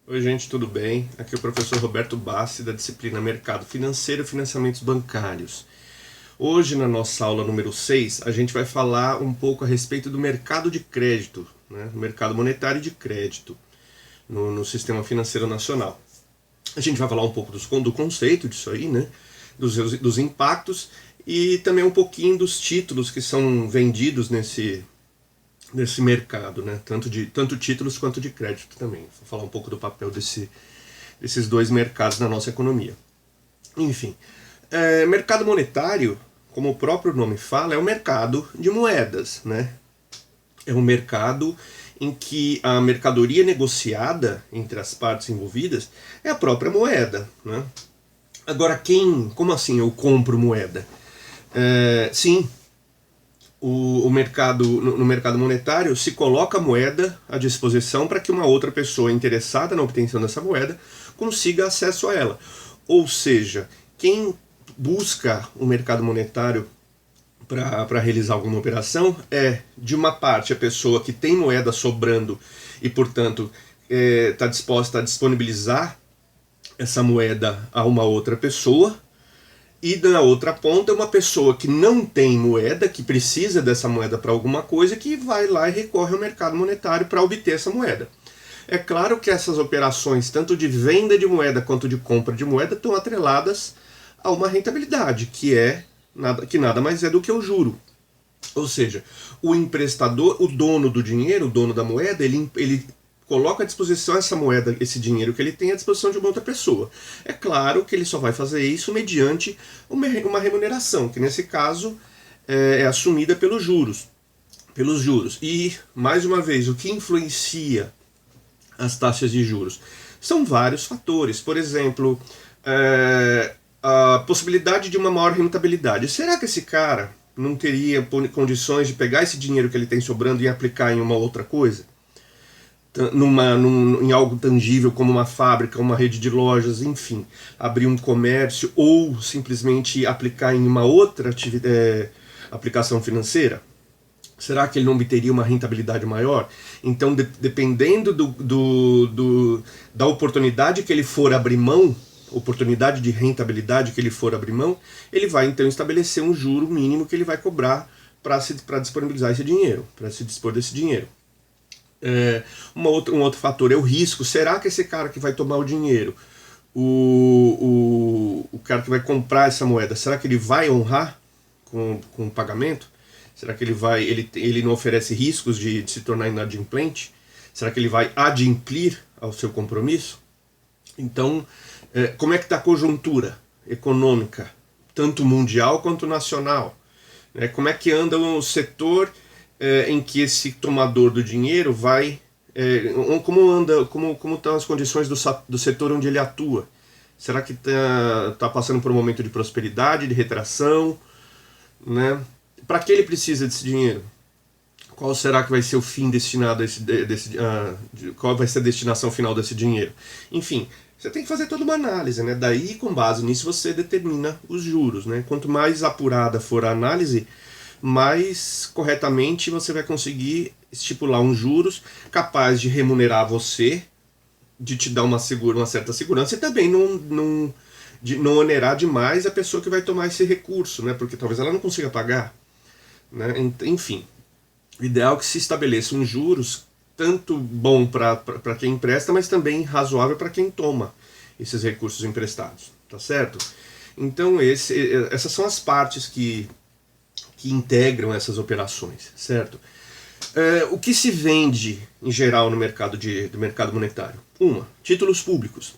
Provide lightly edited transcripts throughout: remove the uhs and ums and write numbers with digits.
Oi gente, tudo bem? Aqui é o professor Roberto Bassi da disciplina Mercado Financeiro e Financiamentos Bancários. Hoje, na nossa aula número 6, a gente vai falar um pouco a respeito do mercado de crédito, né? Mercado monetário e de crédito no sistema financeiro nacional. A gente vai falar um pouco do conceito disso aí, né? Dos impactos e também um pouquinho dos títulos que são vendidos nesse mercado, né? Tanto títulos quanto de crédito também. Vou falar um pouco do papel desses dois mercados na nossa economia. Enfim, mercado monetário, como o próprio nome fala, é um mercado de moedas, né? É um mercado em que a mercadoria negociada entre as partes envolvidas é a própria moeda, né? Agora, como assim eu compro moeda? Sim, no mercado monetário se coloca a moeda à disposição para que uma outra pessoa interessada na obtenção dessa moeda consiga acesso a ela. Ou seja, quem busca o mercado monetário para realizar alguma operação é, de uma parte, a pessoa que tem moeda sobrando e, portanto, está disposta a disponibilizar essa moeda a uma outra pessoa. E na outra ponta, uma pessoa que não tem moeda, que precisa dessa moeda para alguma coisa, que vai lá e recorre ao mercado monetário para obter essa moeda. É claro que essas operações, tanto de venda de moeda quanto de compra de moeda, estão atreladas a uma rentabilidade, que nada mais é do que o juro. Ou seja, o emprestador, o dono do dinheiro, o dono da moeda, ele coloca à disposição essa moeda, esse dinheiro que ele tem à disposição de uma outra pessoa. É claro que ele só vai fazer isso mediante uma remuneração, que nesse caso é assumida pelos juros. E, mais uma vez, o que influencia as taxas de juros? São vários fatores. Por exemplo, a possibilidade de uma maior rentabilidade. Será que esse cara não teria condições de pegar esse dinheiro que ele tem sobrando e aplicar em uma outra coisa? Em algo tangível como uma fábrica, uma rede de lojas, enfim, abrir um comércio ou simplesmente aplicar em uma outra aplicação financeira? Será que ele não obteria uma rentabilidade maior? Então, dependendo da oportunidade que ele for abrir mão, oportunidade de rentabilidade que ele for abrir mão, ele vai então estabelecer um juro mínimo que ele vai cobrar para disponibilizar esse dinheiro, para se dispor desse dinheiro. Um outro fator é o risco. Será que esse cara que vai tomar o dinheiro, o cara que vai comprar essa moeda, será que ele vai honrar com o pagamento? Será que ele não oferece riscos de se tornar inadimplente? Será que ele vai adimplir ao seu compromisso? Então, como é que está a conjuntura econômica, tanto mundial quanto nacional? Como é que anda o setor em que esse tomador do dinheiro vai... como estão as condições do setor onde ele atua? Será que está passando por um momento de prosperidade, de retração? Né? Para que ele precisa desse dinheiro? Qual será que vai ser o fim destinado qual vai ser a destinação final desse dinheiro? Enfim, você tem que fazer toda uma análise, né? Daí, com base nisso, você determina os juros, né? Quanto mais apurada for a análise, mais corretamente você vai conseguir estipular uns juros capaz de remunerar você, de te dar uma certa segurança e também de não onerar demais a pessoa que vai tomar esse recurso, né? Porque talvez ela não consiga pagar, né? Enfim, o ideal é que se estabeleça uns juros tanto bom para quem empresta, mas também razoável para quem toma esses recursos emprestados, tá certo? Então essas são as partes que integram essas operações, certo? O que se vende em geral no mercado do mercado monetário? Títulos públicos.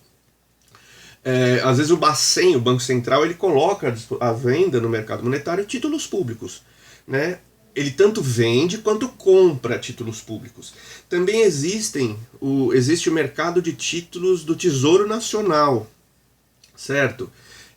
Às vezes o Bacen, o Banco Central, ele coloca à venda no mercado monetário títulos públicos, né? Ele tanto vende quanto compra títulos públicos. Também existe o mercado de títulos do Tesouro Nacional, certo?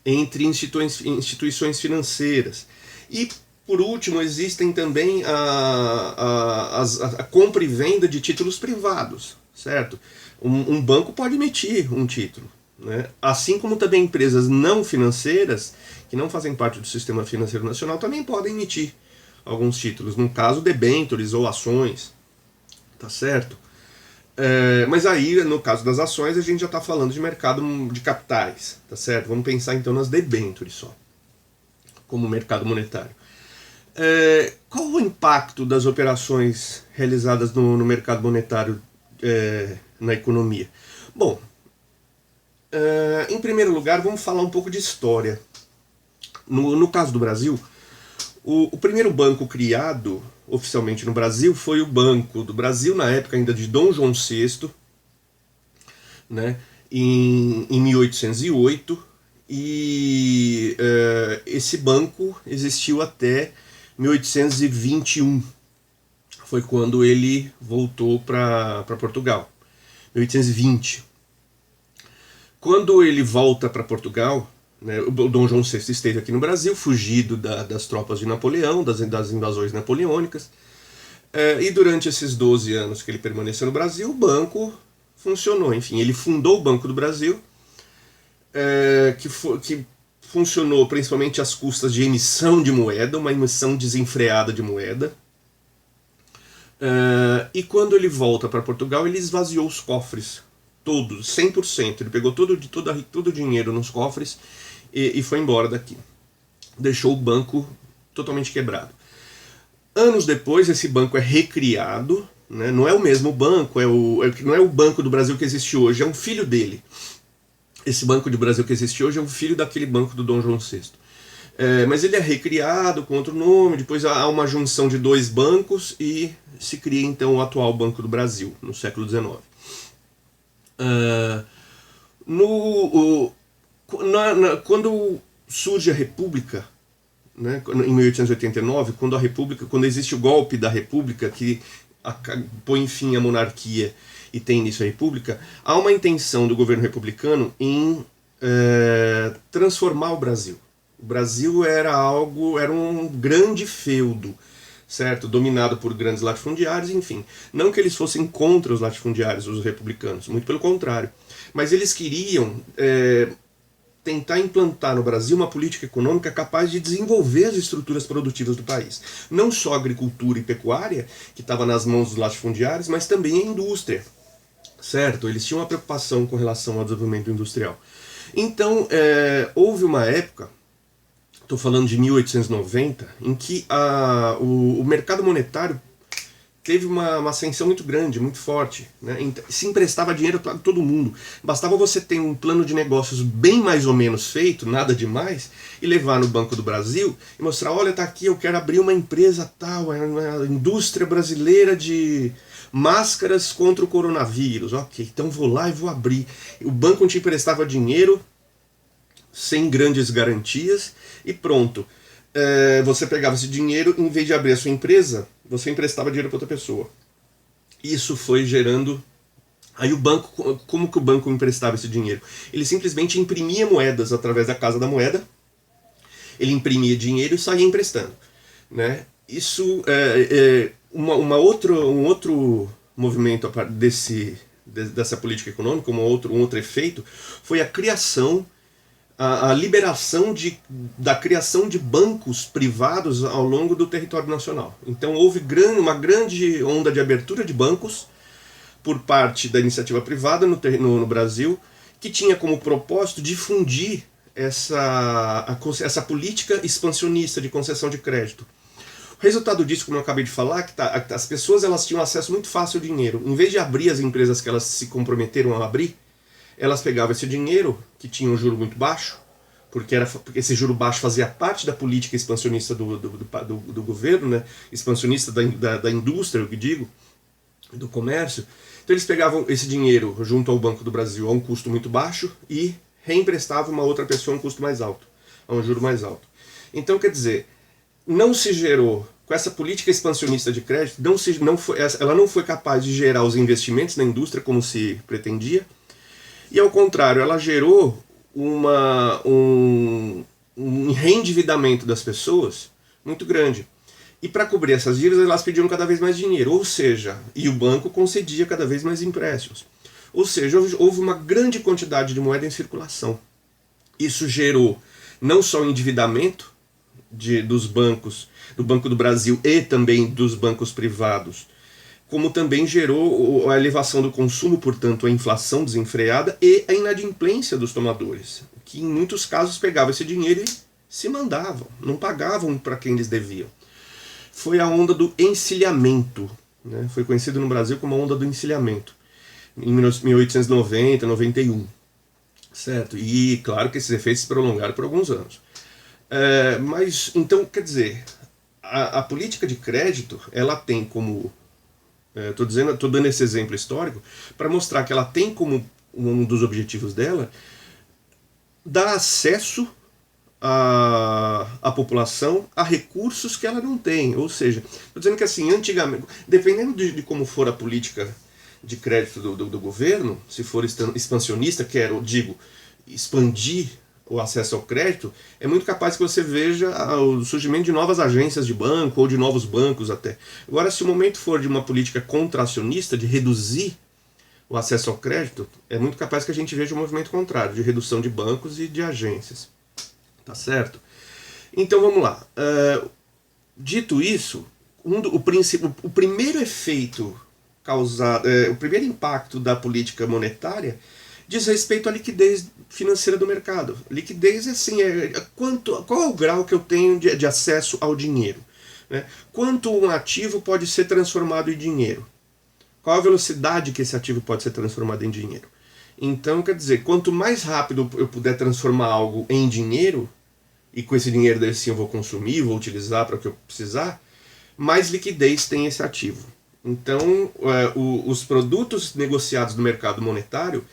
Entre instituições financeiras. E, por último, existem também a compra e venda de títulos privados, certo? Um banco pode emitir um título, né? Assim como também empresas não financeiras, que não fazem parte do sistema financeiro nacional, também podem emitir alguns títulos, no caso debêntures ou ações, tá certo? Mas aí, no caso das ações, a gente já está falando de mercado de capitais, tá certo? Vamos pensar então nas debêntures só, como mercado monetário. Qual o impacto das operações realizadas no mercado monetário na economia? Bom, em primeiro lugar, vamos falar um pouco de história. No caso do Brasil, o primeiro banco criado oficialmente no Brasil foi o Banco do Brasil, na época ainda de Dom João VI, né, em 1808, e esse banco existiu até 1821, foi quando ele voltou para Portugal, 1820. Quando ele volta para Portugal, né, o Dom João VI esteve aqui no Brasil, fugido das tropas de Napoleão, das invasões napoleônicas, e durante esses 12 anos que ele permaneceu no Brasil, o banco funcionou. Enfim, ele fundou o Banco do Brasil, que funcionou principalmente às custas de emissão de moeda, uma emissão desenfreada de moeda. E quando ele volta para Portugal, ele esvaziou os cofres, todos, 100%. Ele pegou todo o dinheiro nos cofres e foi embora daqui. Deixou o banco totalmente quebrado. Anos depois, esse banco é recriado, né? Não é o mesmo banco, não é o Banco do Brasil que existe hoje, é um filho dele. Esse Banco do Brasil que existe hoje é um filho daquele banco do Dom João VI. Mas ele é recriado com outro nome, depois há uma junção de dois bancos e se cria então o atual Banco do Brasil, no século XIX. Quando surge a República, né, em 1889, quando existe o golpe da República, que põe fim à monarquia e tem início a República, há uma intenção do governo republicano em transformar o Brasil. O Brasil era um grande feudo, certo? Dominado por grandes latifundiários, enfim. Não que eles fossem contra os latifundiários, os republicanos, muito pelo contrário. Mas eles queriam tentar implantar no Brasil uma política econômica capaz de desenvolver as estruturas produtivas do país. Não só a agricultura e pecuária, que estava nas mãos dos latifundiários, mas também a indústria, certo? Eles tinham uma preocupação com relação ao desenvolvimento industrial. Então, houve uma época, estou falando de 1890, em que o mercado monetário teve uma ascensão muito grande, muito forte, né? Se emprestava dinheiro para todo mundo. Bastava você ter um plano de negócios bem mais ou menos feito, nada demais, e levar no Banco do Brasil e mostrar, olha, tá aqui, eu quero abrir uma empresa tal, é uma indústria brasileira de máscaras contra o coronavírus. Ok, então vou lá e vou abrir. O banco te emprestava dinheiro sem grandes garantias e pronto. Você pegava esse dinheiro, em vez de abrir a sua empresa, você emprestava dinheiro para outra pessoa. Isso foi gerando... Aí o banco, como que o banco emprestava esse dinheiro? Ele simplesmente imprimia moedas através da Casa da Moeda, ele imprimia dinheiro e saía emprestando, né? Isso um outro movimento dessa política econômica, um outro efeito, foi a criação, a liberação da criação de bancos privados ao longo do território nacional. Então houve uma grande onda de abertura de bancos por parte da iniciativa privada no Brasil, que tinha como propósito difundir essa política expansionista de concessão de crédito. O resultado disso, como eu acabei de falar, que as pessoas elas tinham acesso muito fácil ao dinheiro. Em vez de abrir as empresas que elas se comprometeram a abrir, elas pegavam esse dinheiro, que tinha um juro muito baixo, porque esse juro baixo fazia parte da política expansionista do governo, né? Expansionista da indústria, eu que digo, do comércio. Então eles pegavam esse dinheiro junto ao Banco do Brasil a um custo muito baixo e reemprestavam uma outra pessoa a um custo mais alto, a um juro mais alto. Então, quer dizer, não se gerou, com essa política expansionista de crédito, ela não foi capaz de gerar os investimentos na indústria como se pretendia, e ao contrário, ela gerou um reendividamento das pessoas muito grande. E para cobrir essas dívidas, elas pediam cada vez mais dinheiro, ou seja, e o banco concedia cada vez mais empréstimos. Ou seja, houve uma grande quantidade de moeda em circulação. Isso gerou não só o endividamento dos bancos, do Banco do Brasil e também dos bancos privados, como também gerou a elevação do consumo, portanto, a inflação desenfreada e a inadimplência dos tomadores, que em muitos casos pegavam esse dinheiro e se mandavam, não pagavam para quem eles deviam. Foi a onda do encilhamento, né? Foi conhecido no Brasil como a onda do encilhamento, em 1890, 91, certo? E claro que esses efeitos se prolongaram por alguns anos. Mas, então, quer dizer, a política de crédito, ela tem como... Estou dando esse exemplo histórico para mostrar que ela tem como um dos objetivos dela dar acesso à população a recursos que ela não tem. Ou seja, estou dizendo que assim, antigamente, dependendo de como for a política de crédito do governo, se for expansionista, quero, digo, expandir o acesso ao crédito, é muito capaz que você veja o surgimento de novas agências de banco ou de novos bancos até. Agora, se o momento for de uma política contracionista, de reduzir o acesso ao crédito, é muito capaz que a gente veja um movimento contrário, de redução de bancos e de agências. Tá certo? Então vamos lá. Dito isso, o primeiro efeito causado, o primeiro impacto da política monetária diz respeito à liquidez financeira do mercado. Liquidez é assim, qual é o grau que eu tenho de acesso ao dinheiro? Né? Quanto um ativo pode ser transformado em dinheiro? Qual a velocidade que esse ativo pode ser transformado em dinheiro? Então, quer dizer, quanto mais rápido eu puder transformar algo em dinheiro, e com esse dinheiro daí sim eu vou consumir, vou utilizar para o que eu precisar, mais liquidez tem esse ativo. Então, os produtos negociados no mercado monetário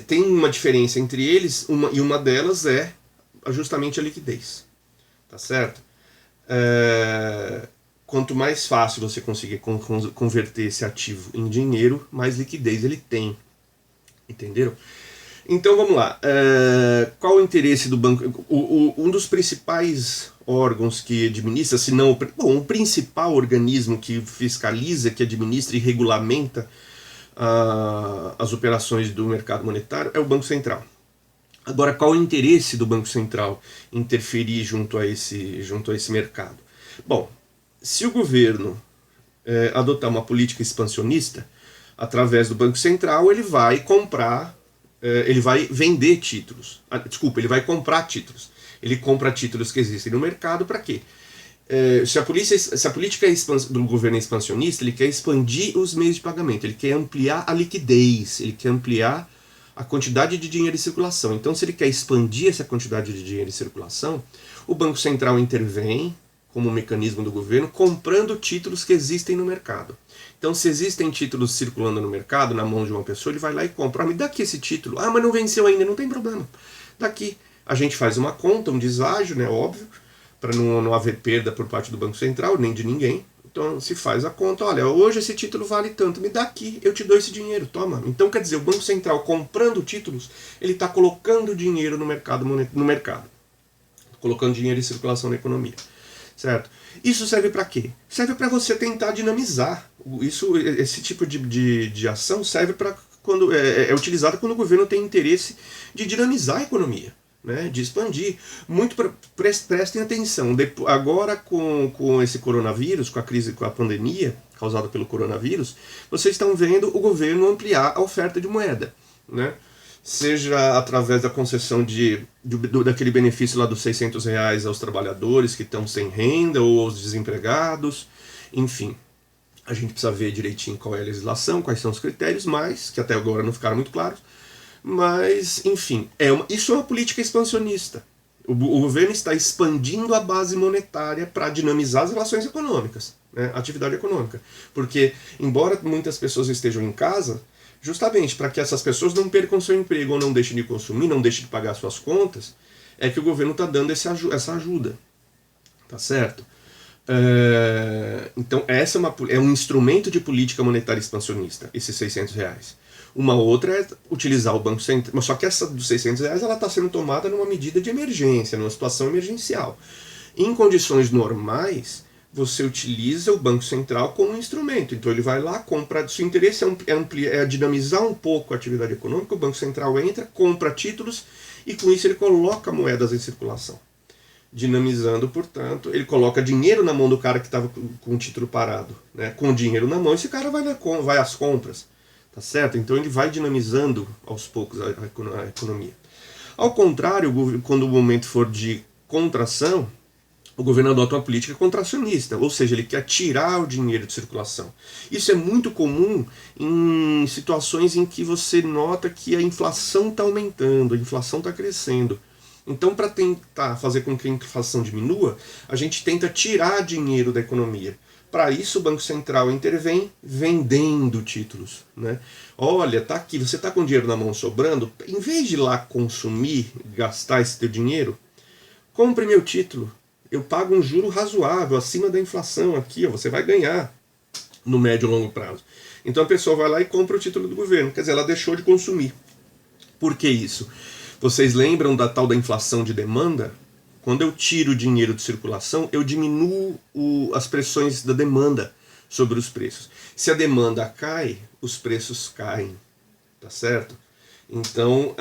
tem uma diferença entre eles, e uma delas é justamente a liquidez. Tá certo? Quanto mais fácil você conseguir converter esse ativo em dinheiro, mais liquidez ele tem. Entenderam? Então vamos lá. Qual o interesse do banco? Um dos principais órgãos que administra, se não o principal organismo que fiscaliza, que administra e regulamenta as operações do mercado monetário é o Banco Central. Agora, qual o interesse do Banco Central interferir junto a esse mercado? Bom, se o governo adotar uma política expansionista, através do Banco Central, ele vai vender títulos. Ele vai comprar títulos. Ele compra títulos que existem no mercado para quê? Se a política do governo é expansionista, ele quer expandir os meios de pagamento, ele quer ampliar a liquidez, ele quer ampliar a quantidade de dinheiro em circulação. Então, se ele quer expandir essa quantidade de dinheiro em circulação, o Banco Central intervém como um mecanismo do governo, comprando títulos que existem no mercado. Então, se existem títulos circulando no mercado, na mão de uma pessoa, ele vai lá e compra. Me dá aqui esse título. Mas não venceu ainda, não tem problema. Daqui, a gente faz uma conta, um deságio, né, óbvio, para não haver perda por parte do Banco Central, nem de ninguém. Então se faz a conta, olha, hoje esse título vale tanto, me dá aqui, eu te dou esse dinheiro, toma. Então quer dizer, o Banco Central comprando títulos, ele está colocando dinheiro no mercado, colocando dinheiro em circulação na economia, certo? Isso serve para quê? Serve para você tentar dinamizar. Esse tipo de ação serve para quando é utilizada quando o governo tem interesse de dinamizar a economia, né, de expandir. Prestem atenção, agora com esse coronavírus, com a crise, com a pandemia causada pelo coronavírus, vocês estão vendo o governo ampliar a oferta de moeda, né? Seja através da concessão daquele benefício lá dos R$600 aos trabalhadores que estão sem renda ou aos desempregados, enfim. A gente precisa ver direitinho qual é a legislação, quais são os critérios, mas que até agora não ficaram muito claros. Mas, enfim, isso é uma política expansionista. O governo está expandindo a base monetária para dinamizar as relações econômicas, né, a atividade econômica. Porque, embora muitas pessoas estejam em casa, justamente para que essas pessoas não percam seu emprego ou não deixem de consumir, não deixem de pagar suas contas, é que o governo está dando essa ajuda. Tá certo? Então, essa é um instrumento de política monetária expansionista, esses R$600. Uma outra é utilizar o Banco Central, só que essa dos R$600 ela está sendo tomada numa medida de emergência, numa situação emergencial. Em condições normais, você utiliza o Banco Central como um instrumento. Então ele vai lá, compra. Se o interesse é dinamizar um pouco a atividade econômica, o Banco Central entra, compra títulos e com isso ele coloca moedas em circulação. dinamizando, portanto, ele coloca dinheiro na mão do cara que estava com o título parado, né? Com o dinheiro na mão, esse cara vai às compras, tá certo? Então ele vai dinamizando aos poucos a economia. Ao contrário, quando o momento for de contração, o governo adota uma política contracionista, ou seja, ele quer tirar o dinheiro de circulação. Isso é muito comum em situações em que você nota que a inflação está aumentando, a inflação está crescendo. Então, para tentar fazer com que a inflação diminua, a gente tenta tirar dinheiro da economia. Para isso, o Banco Central intervém vendendo títulos, né? Olha, tá aqui, você está com dinheiro na mão sobrando, em vez de ir lá consumir, gastar esse teu dinheiro, compre meu título. Eu pago um juro razoável, acima da inflação aqui, ó, você vai ganhar no médio e longo prazo. Então a pessoa vai lá e compra o título do governo, quer dizer, ela deixou de consumir. Por que isso? Vocês lembram da tal da inflação de demanda? Quando eu tiro o dinheiro de circulação, eu diminuo as pressões da demanda sobre os preços. Se a demanda cai, os preços caem, tá certo? Então,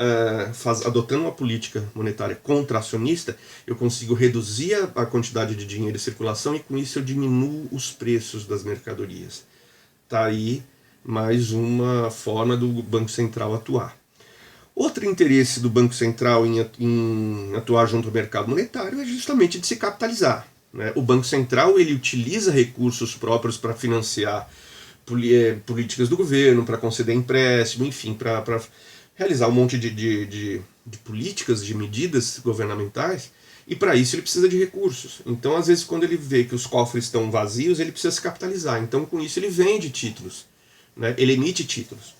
adotando uma política monetária contracionista, eu consigo reduzir a quantidade de dinheiro em circulação e com isso eu diminuo os preços das mercadorias. Tá aí mais uma forma do Banco Central atuar. Outro interesse do Banco Central em atuar junto ao mercado monetário é justamente de se capitalizar, né? O Banco Central ele utiliza recursos próprios para financiar políticas do governo, para conceder empréstimo, enfim, para realizar um monte de políticas, de medidas governamentais, e para isso ele precisa de recursos. Então, às vezes, quando ele vê que os cofres estão vazios, ele precisa se capitalizar. Então, com isso, ele vende títulos, né? Ele emite títulos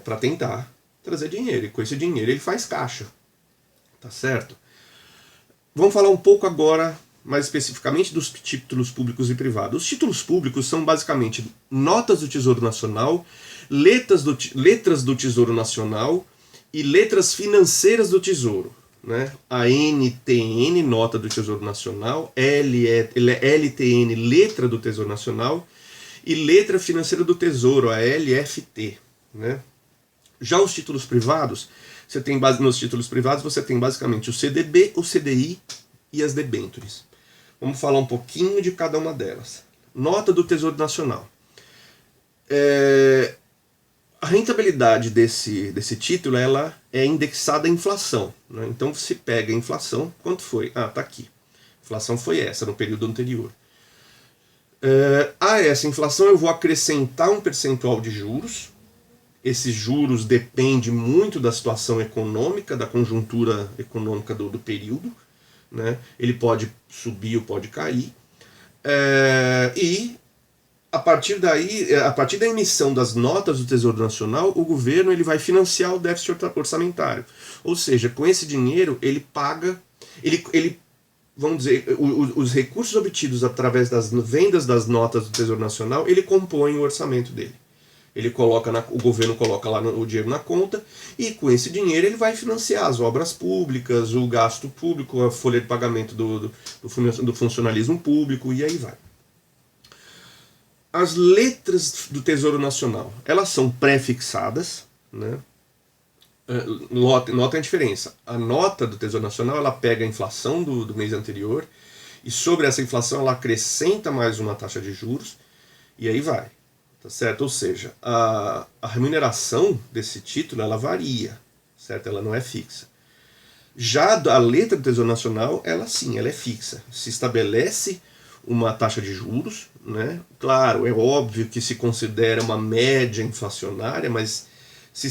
para tentar trazer dinheiro, e com esse dinheiro ele faz caixa, tá certo? Vamos falar um pouco agora, mais especificamente, dos títulos públicos e privados. Os títulos públicos são basicamente notas do Tesouro Nacional, letras do Tesouro Nacional e letras financeiras do Tesouro, né? A NTN, nota do Tesouro Nacional, LTN, letra do Tesouro Nacional, e letra financeira do Tesouro, a LFT, né? Já os títulos privados, nos títulos privados você tem basicamente o CDB, o CDI e as debêntures. Vamos falar um pouquinho de cada uma delas. Nota do Tesouro Nacional. A rentabilidade desse título ela é indexada à inflação, né? Então se pega a inflação, quanto foi? Ah, tá aqui. A inflação foi essa no período anterior. A essa inflação eu vou acrescentar um percentual de juros. Esses juros dependem muito da situação econômica, da conjuntura econômica do período, né? Ele pode subir ou pode cair. E a partir da emissão das notas do Tesouro Nacional, o governo ele vai financiar o déficit orçamentário. Ou seja, com esse dinheiro ele paga, vamos dizer, os recursos obtidos através das vendas das notas do Tesouro Nacional, ele compõe o orçamento dele. O governo coloca lá o dinheiro na conta e com esse dinheiro ele vai financiar as obras públicas, o gasto público, a folha de pagamento do funcionalismo público e aí vai. As letras do Tesouro Nacional, elas são pré-fixadas, né? Nota a diferença. A nota do Tesouro Nacional ela pega a inflação do mês anterior e sobre essa inflação ela acrescenta mais uma taxa de juros e aí vai. Tá certo? Ou seja, a remuneração desse título ela varia, certo? Ela não é fixa. Já a letra do Tesouro Nacional, ela sim, ela é fixa. Se estabelece uma taxa de juros, né? Claro, é óbvio que se considera uma média inflacionária, mas se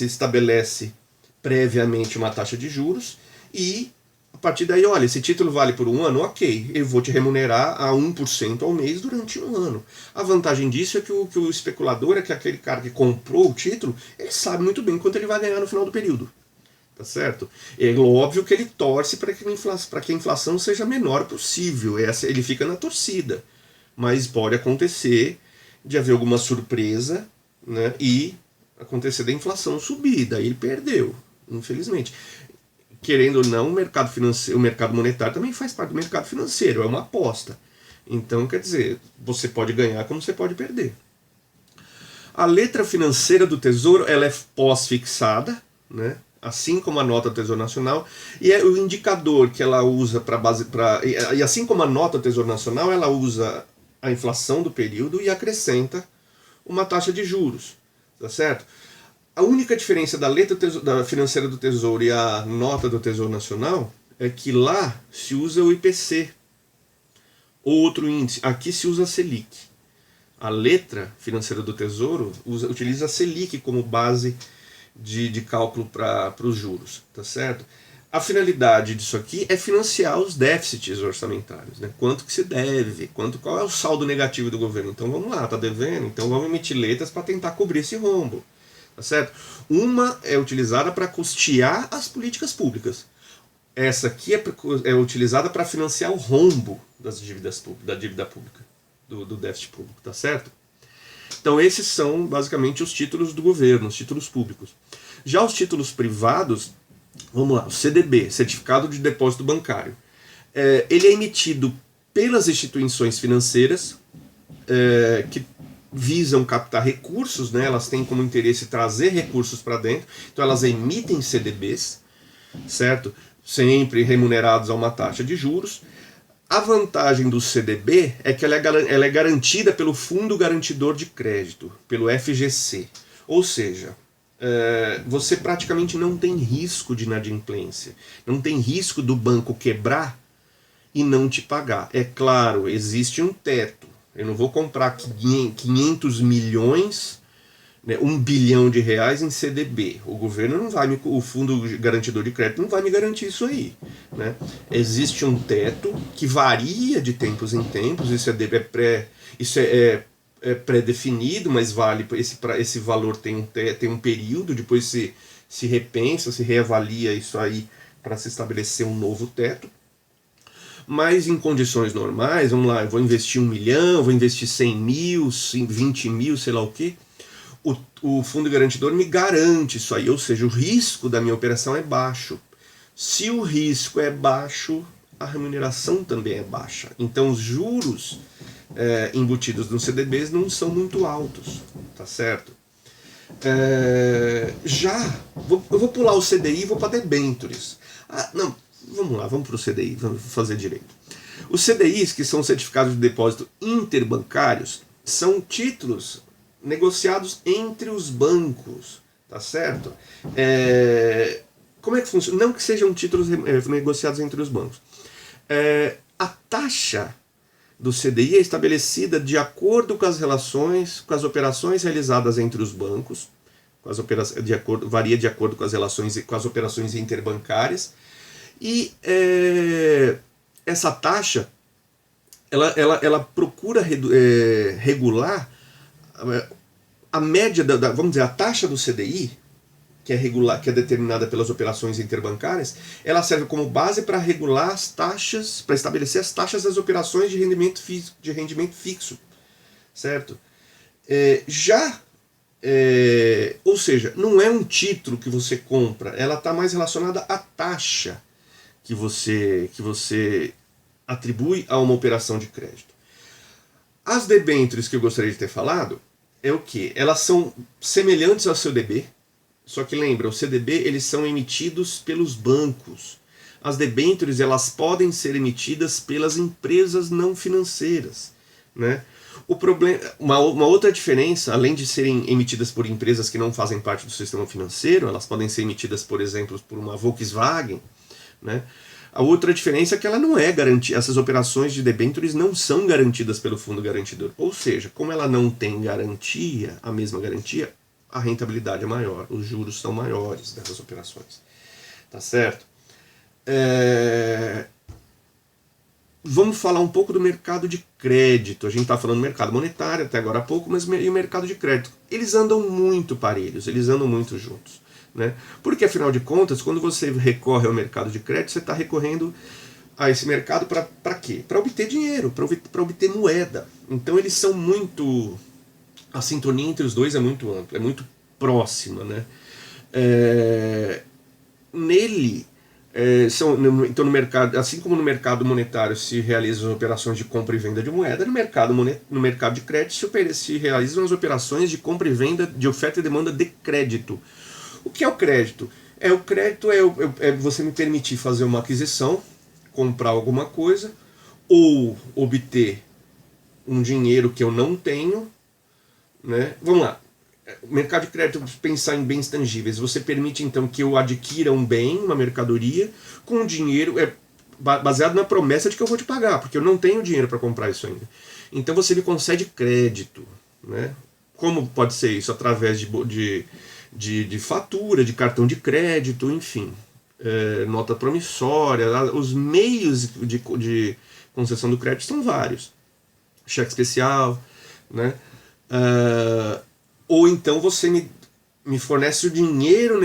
estabelece previamente uma taxa de juros e a partir daí, olha, esse título vale por um ano, ok, eu vou te remunerar a 1% ao mês durante um ano. A vantagem disso é que o especulador, que é aquele cara que comprou o título, ele sabe muito bem quanto ele vai ganhar no final do período. Tá certo? É óbvio que ele torce para que a inflação seja a menor possível. Ele fica na torcida. Mas pode acontecer de haver alguma surpresa, né, e acontecer da inflação subir, daí ele perdeu, infelizmente. Querendo ou não, o mercado monetário também faz parte do mercado financeiro, é uma aposta. Então, quer dizer, você pode ganhar como você pode perder. A letra financeira do Tesouro ela é pós-fixada, né? assim como a nota do Tesouro Nacional, e é o indicador que ela usa para base para e assim como a nota do Tesouro Nacional, ela usa a inflação do período e acrescenta uma taxa de juros, tá certo? A única diferença da letra da financeira do Tesouro e a nota do Tesouro Nacional é que lá se usa o IPC, ou outro índice. Aqui se usa a Selic. A letra financeira do Tesouro utiliza a Selic como base de cálculo para os juros, tá certo? A finalidade disso aqui é financiar os déficits orçamentários, né? Quanto que se deve, qual é o saldo negativo do governo. Então vamos lá, tá devendo, então vamos emitir letras para tentar cobrir esse rombo, tá certo? Uma é utilizada para custear as políticas públicas. Essa aqui é utilizada para financiar o rombo da dívida pública, do déficit público, tá certo? Então esses são basicamente os títulos do governo, os títulos públicos. Já os títulos privados, vamos lá, o CDB, Certificado de Depósito Bancário. Ele é emitido pelas instituições financeiras que visam captar recursos, né? Elas têm como interesse trazer recursos para dentro, então elas emitem CDBs, certo? Sempre remunerados a uma taxa de juros. A vantagem do CDB é que ela é garantida pelo Fundo Garantidor de Crédito, pelo FGC. Ou seja, você praticamente não tem risco de inadimplência, não tem risco do banco quebrar e não te pagar. É claro, existe um teto. Eu não vou comprar 500 milhões, né, 1 bilhão de reais em CDB. O governo não vai o Fundo Garantidor de Crédito não vai me garantir isso aí, né? Existe um teto que varia de tempos em tempos, isso é pré-definido, mas vale esse valor tem um período, depois se repensa, se reavalia isso aí para se estabelecer um novo teto. Mas em condições normais, vamos lá, eu vou investir 1 milhão, vou investir 100 mil, 20 mil, sei lá o que, o fundo garantidor me garante isso aí, ou seja, o risco da minha operação é baixo. Se o risco é baixo, a remuneração também é baixa. Então os juros embutidos nos CDBs não são muito altos, tá certo? Eu vou pular o CDI e vou para debêntures. Não, vamos lá, vamos para o CDI, vamos fazer direito. Os CDIs, que são certificados de depósito interbancários, são títulos negociados entre os bancos, tá certo? Como é que funciona? Não que sejam títulos negociados entre os bancos. A taxa do CDI é estabelecida de acordo com as operações realizadas entre os bancos, varia de acordo com as relações e com as operações interbancárias, e essa taxa ela procura regular a média vamos dizer, a taxa do CDI, que é determinada pelas operações interbancárias, ela serve como base para regular as taxas, para estabelecer as taxas das operações de rendimento fixo, certo? Ou seja, não é um título que você compra, ela está mais relacionada à taxa que você atribui a uma operação de crédito. As debêntures que eu gostaria de ter falado é o que? Elas são semelhantes ao CDB, só que lembra, o CDB eles são emitidos pelos bancos. As debêntures elas podem ser emitidas pelas empresas não financeiras, né? Uma outra diferença, além de serem emitidas por empresas que não fazem parte do sistema financeiro, elas podem ser emitidas, por exemplo, por uma Volkswagen, né? A outra diferença é que ela não é garantida, essas operações de debêntures não são garantidas pelo fundo garantidor. Ou seja, como ela não tem garantia, a mesma garantia, a rentabilidade é maior, os juros são maiores dessas operações. Tá certo? Vamos falar um pouco do mercado de crédito. A gente está falando do mercado monetário até agora há pouco, mas e o mercado de crédito? Eles andam muito parelhos, eles andam muito juntos, né? Porque afinal de contas, quando você recorre ao mercado de crédito, você está recorrendo a esse mercado para quê? Para obter dinheiro, para obter moeda. Então eles são muito... A sintonia entre os dois é muito ampla, é muito próxima, né? Nele, então no mercado, assim como no mercado monetário se realizam operações de compra e venda de moeda, no mercado de crédito se realizam as operações de compra e venda de oferta e demanda de crédito. O que é o crédito? O crédito é você me permitir fazer uma aquisição, comprar alguma coisa, ou obter um dinheiro que eu não tenho, né? Vamos lá. O mercado de crédito, pensar em bens tangíveis, você permite então que eu adquira um bem, uma mercadoria, com dinheiro, baseado na promessa de que eu vou te pagar, porque eu não tenho dinheiro para comprar isso ainda. Então você me concede crédito, né? Como pode ser isso? Através de fatura, de cartão de crédito, enfim, nota promissória. Os meios de concessão do crédito são vários. Cheque especial, né? Ou então você me fornece o dinheiro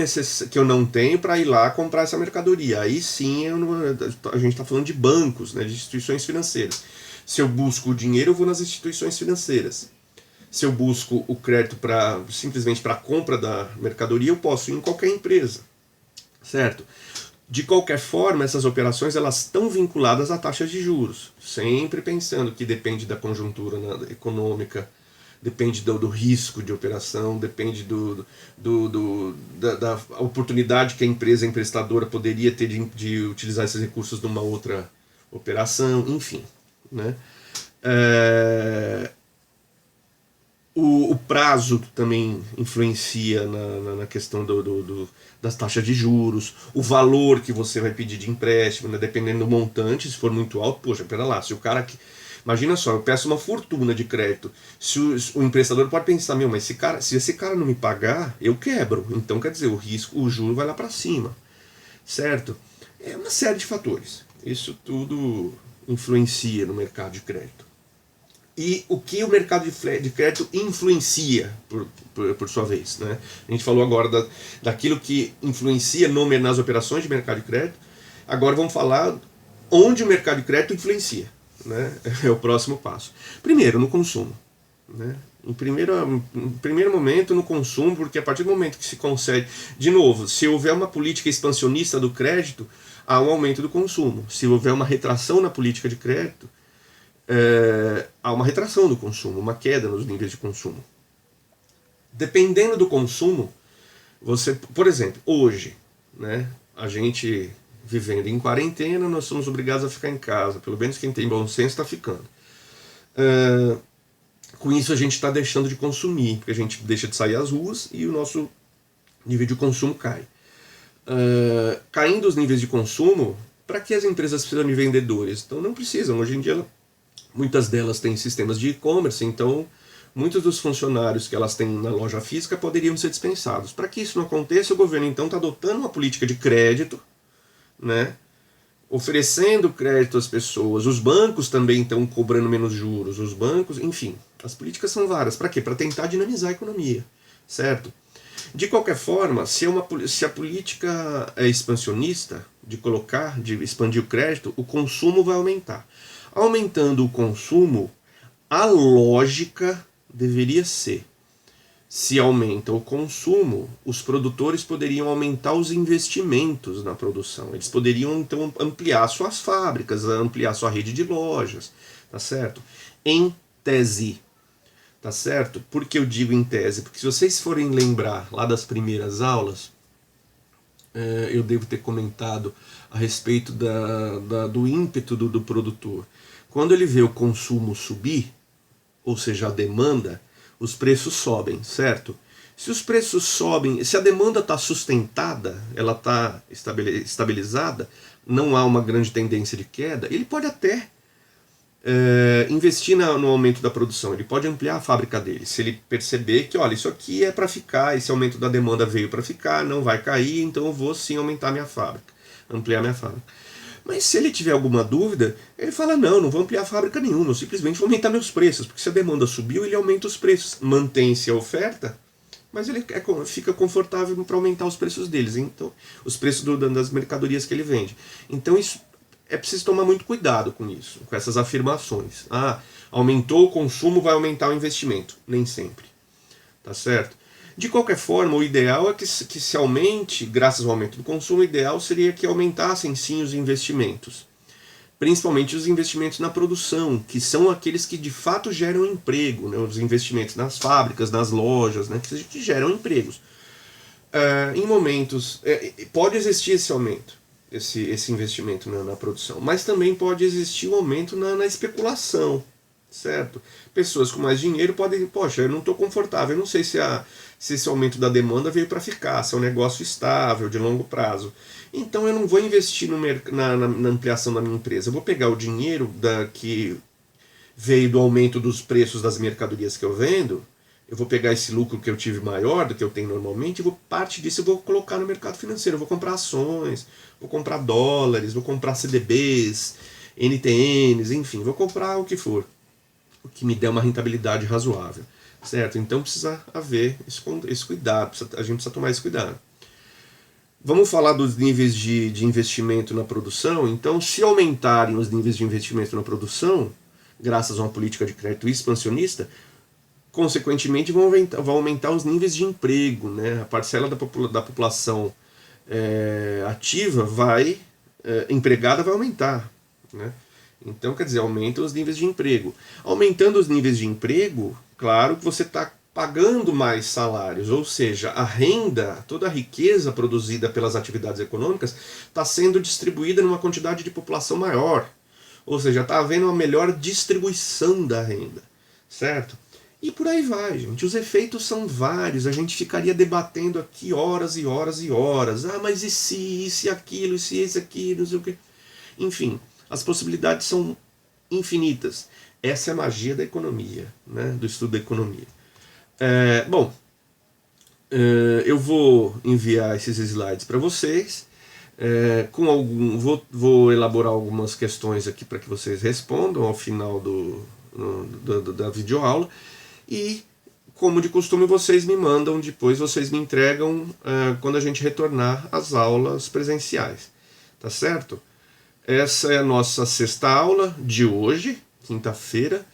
que eu não tenho para ir lá comprar essa mercadoria. Aí sim a gente está falando de bancos, né, de instituições financeiras. Se eu busco o dinheiro, eu vou nas instituições financeiras. Se eu busco o crédito simplesmente para a compra da mercadoria, eu posso ir em qualquer empresa, certo? De qualquer forma, essas operações elas estão vinculadas a taxas de juros, sempre pensando que depende da conjuntura, né, econômica, depende do risco de operação, depende da oportunidade que a empresa emprestadora poderia ter de utilizar esses recursos numa outra operação, enfim, né? O prazo também influencia na questão das taxas de juros, o valor que você vai pedir de empréstimo, né? Dependendo do montante, se for muito alto, poxa, pera lá, se o cara... Imagina só, eu peço uma fortuna de crédito, se o emprestador pode pensar, mas se esse cara não me pagar, eu quebro, então quer dizer, o juro vai lá para cima, certo? É uma série de fatores, isso tudo influencia no mercado de crédito. E o que o mercado de crédito influencia, por sua vez, né? A gente falou agora daquilo que influencia nas operações de mercado de crédito. Agora vamos falar onde o mercado de crédito influencia, né? É o próximo passo. Primeiro, no consumo, né? Em primeiro momento, no consumo, porque a partir do momento que se concede... De novo, se houver uma política expansionista do crédito, há um aumento do consumo. Se houver uma retração na política de crédito, há uma retração do consumo, uma queda nos níveis de consumo. Dependendo do consumo, por exemplo, hoje, né, a gente vivendo em quarentena, nós somos obrigados a ficar em casa, pelo menos quem tem bom senso está ficando. Com isso a gente está deixando de consumir, porque a gente deixa de sair às ruas e o nosso nível de consumo cai. Caindo os níveis de consumo, para que as empresas precisam de vendedores? Então não precisam, hoje em dia muitas delas têm sistemas de e-commerce, então muitos dos funcionários que elas têm na loja física poderiam ser dispensados. Para que isso não aconteça, o governo então está adotando uma política de crédito, né, oferecendo crédito às pessoas. Os bancos também estão cobrando menos juros, os bancos, enfim, as políticas são várias. Para quê? Para tentar dinamizar a economia, certo? De qualquer forma, se a política é expansionista, de expandir o crédito, o consumo vai aumentar. Aumentando o consumo, a lógica deveria ser: se aumenta o consumo, os produtores poderiam aumentar os investimentos na produção. Eles poderiam então ampliar suas fábricas, ampliar sua rede de lojas, tá certo? Em tese, tá certo? Por que eu digo em tese? Porque se vocês forem lembrar lá das primeiras aulas, eu devo ter comentado a respeito do ímpeto do produtor. Quando ele vê o consumo subir, ou seja, a demanda, os preços sobem, certo? Se os preços sobem, se a demanda está sustentada, ela está estabilizada, não há uma grande tendência de queda, ele pode até investir no aumento da produção, ele pode ampliar a fábrica dele, se ele perceber que, olha, isso aqui é para ficar, esse aumento da demanda veio para ficar, não vai cair, então eu vou sim aumentar minha fábrica, ampliar minha fábrica. Mas se ele tiver alguma dúvida, ele fala, não vou ampliar fábrica nenhuma, eu simplesmente vou aumentar meus preços, porque se a demanda subiu, ele aumenta os preços, mantém-se a oferta, mas ele fica confortável para aumentar os preços deles, então os preços das mercadorias que ele vende. Então isso é preciso tomar muito cuidado com isso, com essas afirmações. Aumentou o consumo, vai aumentar o investimento. Nem sempre, tá certo? De qualquer forma, o ideal é que se aumente, graças ao aumento do consumo, o ideal seria que aumentassem sim os investimentos. Principalmente os investimentos na produção, que são aqueles que de fato geram emprego, né? Os investimentos nas fábricas, nas lojas, né? Que geram empregos. Em momentos, pode existir esse aumento, esse investimento na produção, mas também pode existir um aumento na especulação, certo? Pessoas com mais dinheiro podem, poxa, eu não estou confortável, eu não sei se esse aumento da demanda veio para ficar, se é um negócio estável, de longo prazo. Então eu não vou investir na ampliação da minha empresa, eu vou pegar o dinheiro que veio do aumento dos preços das mercadorias que eu vendo, eu vou pegar esse lucro que eu tive maior do que eu tenho normalmente, e parte disso eu vou colocar no mercado financeiro. Eu vou comprar ações, vou comprar dólares, vou comprar CDBs, NTNs, enfim, vou comprar o que for, o que me der uma rentabilidade razoável, certo? Então precisa haver esse cuidado, a gente precisa tomar esse cuidado. Vamos falar dos níveis de investimento na produção. Então, se aumentarem os níveis de investimento na produção, graças a uma política de crédito expansionista, consequentemente vão aumentar os níveis de emprego, né? A parcela da população ativa empregada vai aumentar, né? Então, quer dizer, aumenta os níveis de emprego. Aumentando os níveis de emprego, claro que você está pagando mais salários, ou seja, a renda, toda a riqueza produzida pelas atividades econômicas está sendo distribuída numa quantidade de população maior. Ou seja, está havendo uma melhor distribuição da renda, certo? E por aí vai, gente. Os efeitos são vários. A gente ficaria debatendo aqui horas e horas e horas. Ah, mas e se aquilo, e se esse aquilo, não sei o quê. Enfim, as possibilidades são infinitas. Essa é a magia da economia, né? Do estudo da economia. Eu vou enviar esses slides para vocês. Vou elaborar algumas questões aqui para que vocês respondam ao final da videoaula. E, como de costume, vocês me mandam, depois vocês me entregam quando a gente retornar às aulas presenciais. Tá certo? Essa é a nossa sexta aula de hoje, quinta-feira.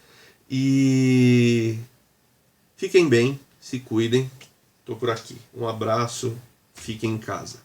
E fiquem bem, se cuidem. Estou por aqui. Um abraço, fiquem em casa.